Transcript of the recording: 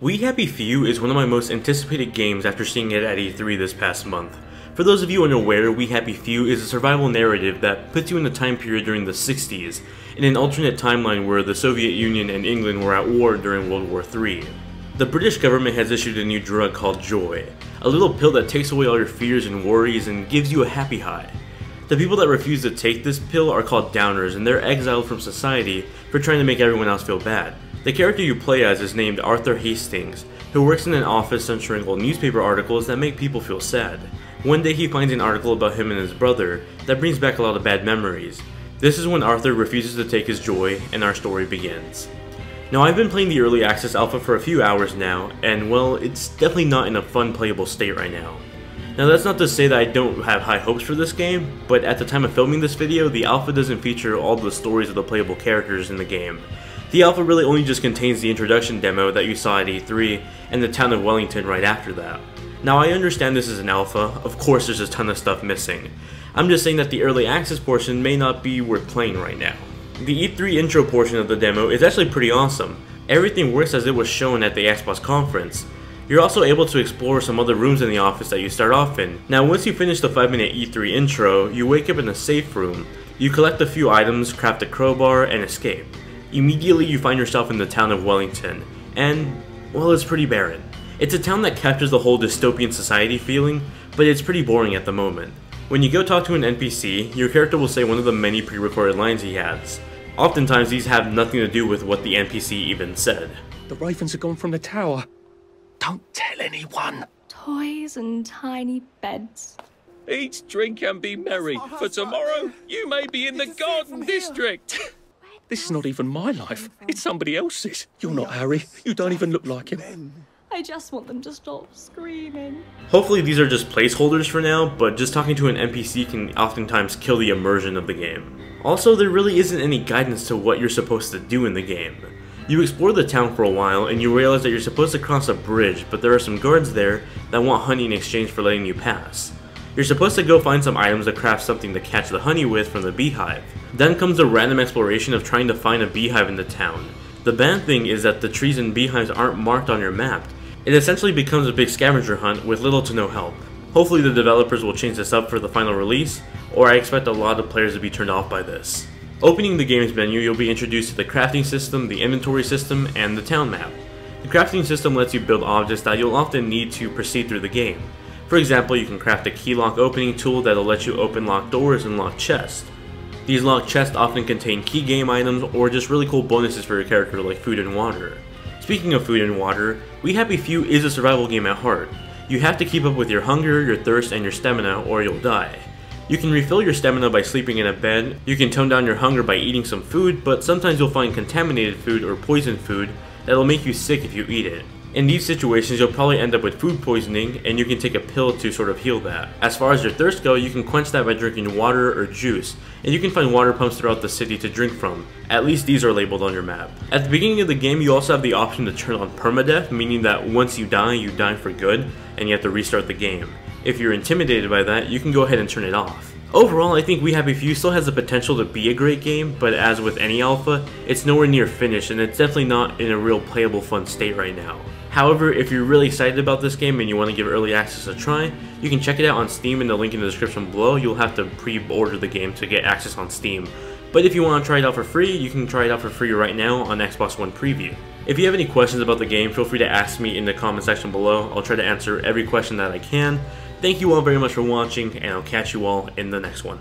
We Happy Few is one of my most anticipated games after seeing it at E3 this past month. For those of you unaware, We Happy Few is a survival narrative that puts you in a time period during the 60s, in an alternate timeline where the Soviet Union and England were at war during World War III. The British government has issued a new drug called Joy, a little pill that takes away all your fears and worries and gives you a happy high. The people that refuse to take this pill are called downers, and they're exiled from society for trying to make everyone else feel bad. The character you play as is named Arthur Hastings, who works in an office censoring old newspaper articles that make people feel sad. One day he finds an article about him and his brother that brings back a lot of bad memories. This is when Arthur refuses to take his joy, and our story begins. Now, I've been playing the early access alpha for a few hours now, and well, it's definitely not in a fun playable state right now. Now, that's not to say that I don't have high hopes for this game, but at the time of filming this video, the alpha doesn't feature all the stories of the playable characters in the game. The alpha really only just contains the introduction demo that you saw at E3 and the town of Wellington right after that. Now, I understand this is an alpha, of course there's a ton of stuff missing. I'm just saying that the early access portion may not be worth playing right now. The E3 intro portion of the demo is actually pretty awesome. Everything works as it was shown at the Xbox conference. You're also able to explore some other rooms in the office that you start off in. Now, once you finish the 5-minute E3 intro, you wake up in a safe room. You collect a few items, craft a crowbar, and escape. Immediately you find yourself in the town of Wellington, and, well, it's pretty barren. It's a town that captures the whole dystopian society feeling, but it's pretty boring at the moment. When you go talk to an NPC, your character will say one of the many pre-recorded lines he has. Oftentimes these have nothing to do with what the NPC even said. The ravens have gone from the tower. Don't tell anyone. Toys and tiny beds. Eat, drink and be merry, for tomorrow you may be in the Garden District. This is not even my life, it's somebody else's. You're not Harry, you don't even look like him. I just want them to stop screaming. Hopefully these are just placeholders for now, but just talking to an NPC can oftentimes kill the immersion of the game. Also, there really isn't any guidance to what you're supposed to do in the game. You explore the town for a while and you realize that you're supposed to cross a bridge, but there are some guards there that want honey in exchange for letting you pass. You're supposed to go find some items to craft something to catch the honey with from the beehive. Then comes a random exploration of trying to find a beehive in the town. The bad thing is that the trees and beehives aren't marked on your map. It essentially becomes a big scavenger hunt with little to no help. Hopefully the developers will change this up for the final release, or I expect a lot of players to be turned off by this. Opening the game's menu, you'll be introduced to the crafting system, the inventory system, and the town map. The crafting system lets you build objects that you'll often need to proceed through the game. For example, you can craft a key lock opening tool that'll let you open locked doors and locked chests. These locked chests often contain key game items or just really cool bonuses for your character like food and water. Speaking of food and water, We Happy Few is a survival game at heart. You have to keep up with your hunger, your thirst, and your stamina or you'll die. You can refill your stamina by sleeping in a bed, you can tone down your hunger by eating some food, but sometimes you'll find contaminated food or poisoned food that'll make you sick if you eat it. In these situations, you'll probably end up with food poisoning, and you can take a pill to sort of heal that. As far as your thirst go, you can quench that by drinking water or juice, and you can find water pumps throughout the city to drink from. At least these are labeled on your map. At the beginning of the game, you also have the option to turn on permadeath, meaning that once you die for good, and you have to restart the game. If you're intimidated by that, you can go ahead and turn it off. Overall, I think We Happy Few still has the potential to be a great game, but as with any alpha, it's nowhere near finished, and it's definitely not in a real playable fun state right now. However, if you're really excited about this game and you want to give early access a try, you can check it out on Steam in the link in the description below. You'll have to pre-order the game to get access on Steam. But if you want to try it out for free, you can try it out for free right now on Xbox One Preview. If you have any questions about the game, feel free to ask me in the comment section below. I'll try to answer every question that I can. Thank you all very much for watching, and I'll catch you all in the next one.